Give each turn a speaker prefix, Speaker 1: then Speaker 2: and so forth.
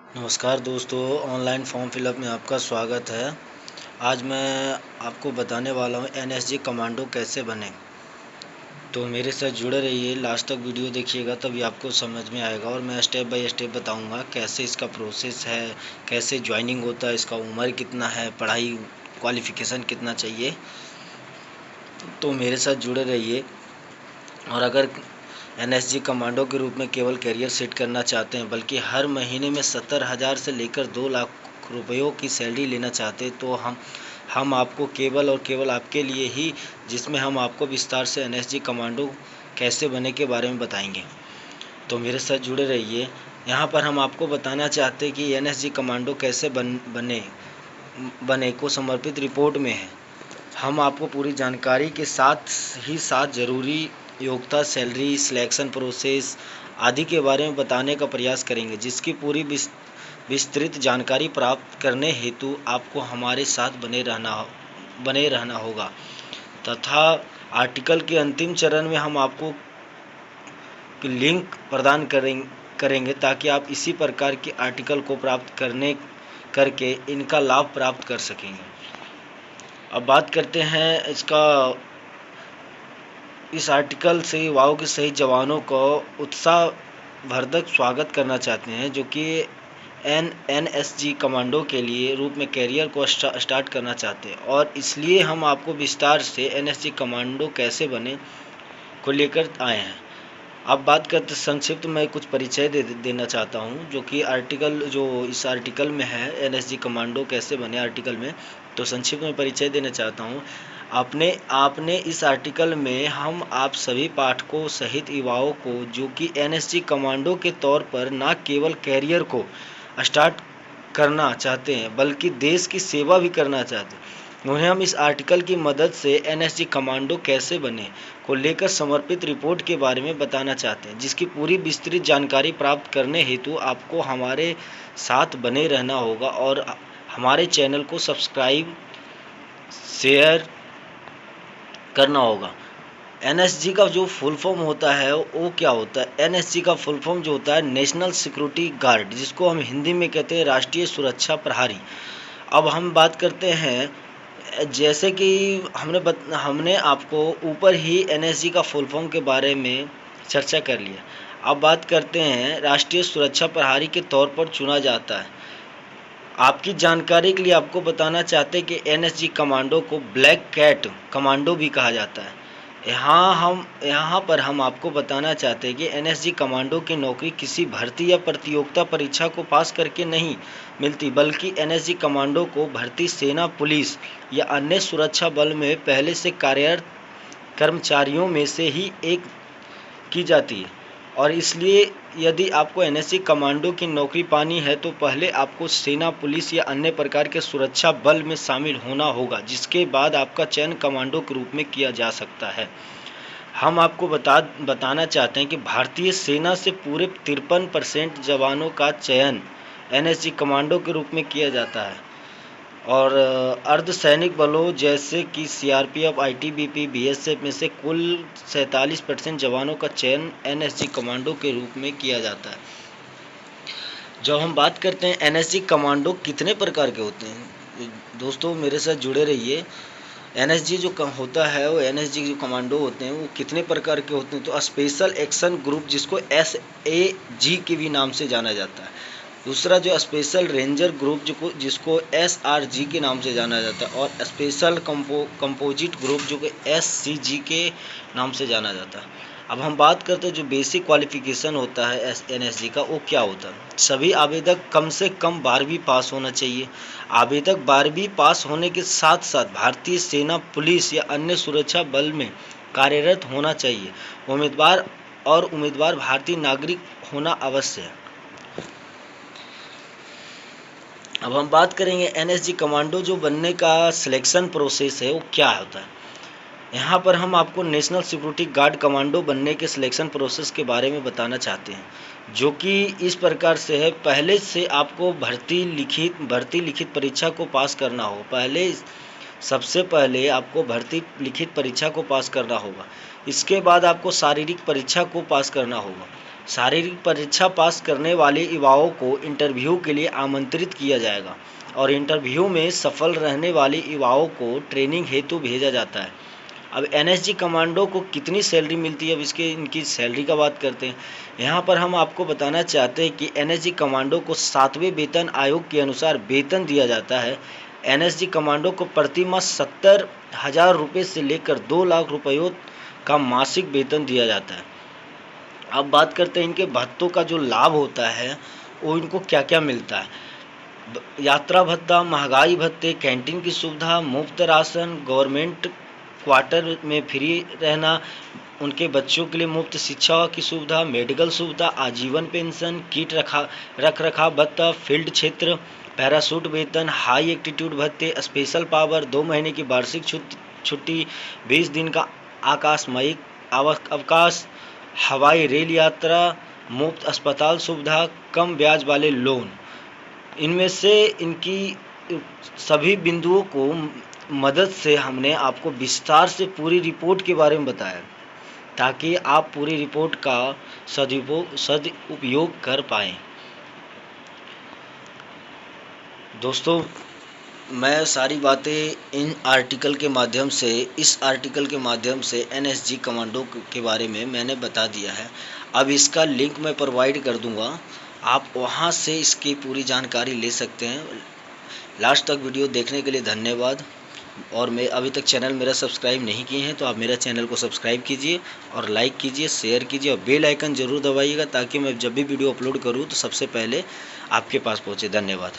Speaker 1: नमस्कार दोस्तों, online form fill up में आपका स्वागत है। आज मैं आपको बताने वाला हूँ एनएसजी कमांडो कैसे बने। तो मेरे साथ जुड़े रहिए, लास्ट तक वीडियो देखिएगा तभी आपको समझ में आएगा और मैं स्टेप बाय स्टेप बताऊँगा कैसे इसका प्रोसेस है, कैसे ज्वाइनिंग होता है, इसका उम्र कितना है, पढ़ाई क्वालिफ़िकेशन कितना चाहिए। तो मेरे साथ जुड़े रहिए। और अगर एनएसजी कमांडो के रूप में केवल करियर सेट करना चाहते हैं, बल्कि हर महीने में 70,000 से लेकर 2 लाख रुपयों की सैलरी लेना चाहते हैं, तो हम आपको केवल और केवल आपके लिए ही, जिसमें हम आपको विस्तार से एनएसजी कमांडो कैसे बने के बारे में बताएंगे। तो मेरे साथ जुड़े रहिए। यहाँ पर हम आपको बताना चाहते हैं कि एनएसजी कमांडो कैसे बने को समर्पित रिपोर्ट में है। हम आपको पूरी जानकारी के साथ ही साथ ज़रूरी योग्यता, सैलरी, सिलेक्शन प्रोसेस आदि के बारे में बताने का प्रयास करेंगे, जिसकी पूरी विस्तृत जानकारी प्राप्त करने हेतु आपको हमारे साथ बने रहना होगा। तथा आर्टिकल के अंतिम चरण में हम आपको लिंक प्रदान करेंगे ताकि आप इसी प्रकार के आर्टिकल को प्राप्त करके इनका लाभ प्राप्त कर सकेंगे। अब बात करते हैं इस आर्टिकल से युवाओं के शहीद जवानों को उत्साहवर्धक स्वागत करना चाहते हैं, जो कि एनएसजी कमांडो के लिए रूप में कैरियर को स्टार्ट करना चाहते हैं, और इसलिए हम आपको विस्तार से एनएसजी कमांडो कैसे बने को लेकर आए हैं। अब बात करते संक्षिप्त में कुछ परिचय देना चाहता हूं, जो कि इस आर्टिकल में है, एनएसजी कमांडो कैसे बने आर्टिकल में। तो संक्षिप्त में परिचय देना चाहता हूं। आपने इस आर्टिकल में हम आप सभी पाठकों सहित युवाओं को, जो कि एनएसजी कमांडो के तौर पर न केवल कैरियर को स्टार्ट करना चाहते हैं, बल्कि देश की सेवा भी करना चाहते हैं, उन्हें हम इस आर्टिकल की मदद से एनएसजी कमांडो कैसे बने को लेकर समर्पित रिपोर्ट के बारे में बताना चाहते हैं, जिसकी पूरी विस्तृत जानकारी प्राप्त करने हेतु आपको हमारे साथ बने रहना होगा और हमारे चैनल को सब्सक्राइब, शेयर करना होगा। एनएसजी का जो फुल फॉर्म होता है वो क्या होता है? एनएसजी का फुल फॉर्म जो होता है नेशनल सिक्योरिटी गार्ड, जिसको हम हिंदी में कहते हैं राष्ट्रीय सुरक्षा प्रहरी। अब हम बात करते हैं, जैसे कि हमने आपको ऊपर ही एनएसजी का फुल फॉर्म के बारे में चर्चा कर लिया। अब बात करते हैं, राष्ट्रीय सुरक्षा प्रहरी के तौर पर चुना जाता है। आपकी जानकारी के लिए आपको बताना चाहते हैं कि एनएसजी कमांडो को ब्लैक कैट कमांडो भी कहा जाता है। यहाँ पर हम आपको बताना चाहते हैं कि एनएसजी कमांडो की नौकरी किसी भर्ती या प्रतियोगिता परीक्षा को पास करके नहीं मिलती, बल्कि एनएसजी कमांडो को भर्ती, सेना, पुलिस या अन्य सुरक्षा बल में पहले से कार्यरत कर्मचारियों में से ही एक की जाती है। और इसलिए यदि आपको एनएसजी कमांडो की नौकरी पानी है तो पहले आपको सेना, पुलिस या अन्य प्रकार के सुरक्षा बल में शामिल होना होगा, जिसके बाद आपका चयन कमांडो के रूप में किया जा सकता है। हम आपको बताना चाहते हैं कि भारतीय सेना से पूरे 53% जवानों का चयन एनएसजी कमांडो के रूप में किया जाता है, और अर्धसैनिक बलों जैसे कि सीआरपीएफ, आईटीबीपी, बीएसएफ में से कुल 47% जवानों का चयन एनएसजी कमांडो के रूप में किया जाता है। जब हम बात करते हैं एनएसजी कमांडो कितने प्रकार के होते हैं, दोस्तों मेरे साथ जुड़े रहिए। एनएसजी जो होता है, वो एनएसजी जो कमांडो होते हैं वो कितने प्रकार के होते हैं, तो स्पेशल एक्शन ग्रुप, जिसको एसएजी के भी नाम से जाना जाता है। दूसरा जो स्पेशल रेंजर ग्रुप, जिसको एसआरजी के नाम से जाना जाता है, और स्पेशल कंपोजिट ग्रुप, जो कि एससीजी के नाम से जाना जाता है। अब हम बात करते हैं जो बेसिक क्वालिफिकेशन होता है एनएसजी का, वो क्या होता है। सभी आवेदक कम से कम 12वीं पास होना चाहिए। आवेदक 12वीं पास होने के साथ साथ भारतीय सेना, पुलिस या अन्य सुरक्षा बल में कार्यरत होना चाहिए। उम्मीदवार भारतीय नागरिक होना आवश्यक है। अब हम बात करेंगे एनएसजी कमांडो जो बनने का सिलेक्शन प्रोसेस है वो क्या होता है। यहाँ पर हम आपको नेशनल सिक्योरिटी गार्ड कमांडो बनने के सिलेक्शन प्रोसेस के बारे में बताना चाहते हैं, जो कि इस प्रकार से है। पहले से आपको भर्ती लिखित परीक्षा को पास करना हो। सबसे पहले आपको भर्ती लिखित परीक्षा को पास करना होगा। इसके बाद आपको शारीरिक परीक्षा को पास करना होगा। शारीरिक परीक्षा पास करने वाले युवाओं को इंटरव्यू के लिए आमंत्रित किया जाएगा और इंटरव्यू में सफल रहने वाले युवाओं को ट्रेनिंग हेतु भेजा जाता है। अब एनएसजी कमांडो को कितनी सैलरी मिलती है, अब इनकी सैलरी का बात करते हैं। यहाँ पर हम आपको बताना चाहते हैं कि एनएसजी कमांडो को 7वें वेतन आयोग के अनुसार वेतन दिया जाता है। एनएसजी कमांडो को प्रति माह 70,000 रुपये से लेकर 2 लाख रुपयों का मासिक वेतन दिया जाता है। अब बात करते हैं इनके भत्तों का जो लाभ होता है वो इनको क्या क्या मिलता है। यात्रा भत्ता, महंगाई भत्ते, कैंटीन की सुविधा, मुफ्त राशन, गवर्नमेंट क्वार्टर में फ्री रहना, उनके बच्चों के लिए मुफ्त शिक्षा की सुविधा, मेडिकल सुविधा, आजीवन पेंशन, किट रख रखाव भत्ता, फील्ड क्षेत्र, पैराशूट वेतन, हाई एल्टीट्यूड भत्ते, स्पेशल पावर, 2 महीने की वार्षिक छुट्टी, 20 दिन का आकस्मिक अवकाश, हवाई रेल यात्रा, मुफ्त अस्पताल सुविधा, कम ब्याज वाले लोन। इनमें से इनकी सभी बिंदुओं को मदद से हमने आपको विस्तार से पूरी रिपोर्ट के बारे में बताया ताकि आप पूरी रिपोर्ट का सदुपयोग कर पाएँ। दोस्तों, मैं सारी बातें इस आर्टिकल के माध्यम से एनएसजी कमांडो के बारे में मैंने बता दिया है। अब इसका लिंक मैं प्रोवाइड कर दूंगा, आप वहां से इसकी पूरी जानकारी ले सकते हैं। लास्ट तक वीडियो देखने के लिए धन्यवाद। और मैं अभी तक चैनल मेरा सब्सक्राइब नहीं किए हैं तो आप मेरा चैनल को सब्सक्राइब कीजिए और लाइक कीजिए, शेयर कीजिए और बेल आइकन ज़रूर दबाइएगा ताकि मैं जब भी वीडियो अपलोड करूँ तो सबसे पहले आपके पास पहुँचे। धन्यवाद।